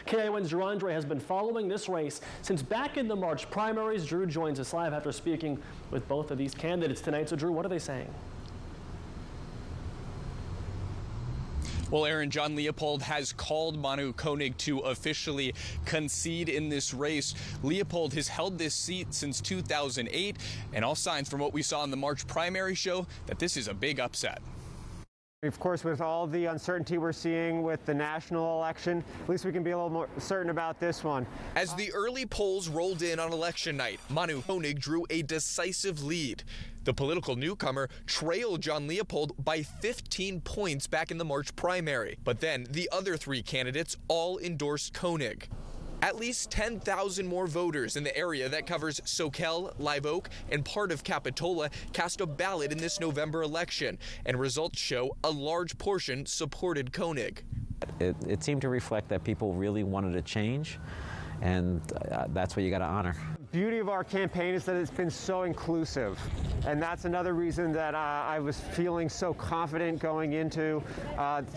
KION's Drew Andre has been following this race since back in the March primaries. Drew joins us live after speaking with both of these candidates tonight. So Drew, what are they saying? Well, Aaron, John Leopold has called Manu Koenig to officially concede in this race. Leopold has held this seat since 2008, and all signs from what we saw in the March primary show that this is a big upset. Of course, with all the uncertainty we're seeing with the national election, at least we can be a little more certain about this one. As the early polls rolled in on election night, Manu Koenig drew a decisive lead. The political newcomer trailed John Leopold by 15 points back in the March primary. But then the other three candidates all endorsed Koenig. At least 10,000 more voters in the area that covers Soquel, Live Oak, and part of Capitola cast a ballot in this November election, and results show a large portion supported Koenig. It seemed to reflect that people really wanted a change, and that's what you got to honor. The beauty of our campaign is that it's been so inclusive, and that's another reason that I was feeling so confident going into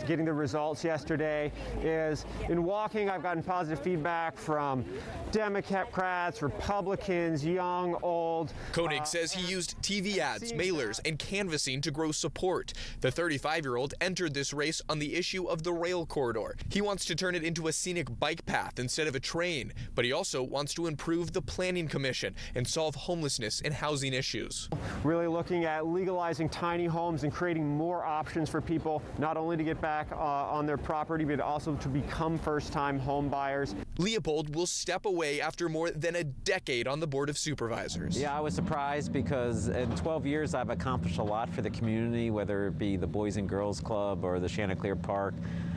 getting the results yesterday. Is in walking, I've gotten positive feedback from Democrats, Republicans, young, old. Koenig says he used TV ads, mailers, and canvassing to grow support. The 35-year-old entered this race on the issue of the rail corridor. He wants to turn it into a scenic bike path instead of a train, but he also wants to improve the planning commission and solve homelessness and housing issues. Really looking at legalizing tiny homes and creating more options for people, not only to get back on their property, but also to become first-time home buyers. Leopold will step away after more than a decade on the Board of Supervisors. Yeah, I was surprised because in 12 years I've accomplished a lot for the community, whether it be the Boys and Girls Club or the Chanticleer Park,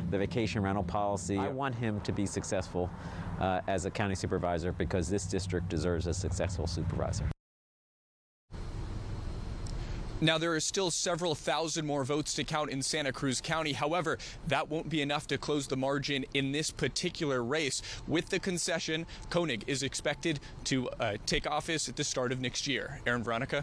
the vacation rental policy. I want him to be successful as a county supervisor because this district deserves a successful supervisor. Now, there are still several thousand more votes to count in Santa Cruz County. However, that won't be enough to close the margin in this particular race. With the concession, Koenig is expected to take office at the start of next year. Aaron, Veronica?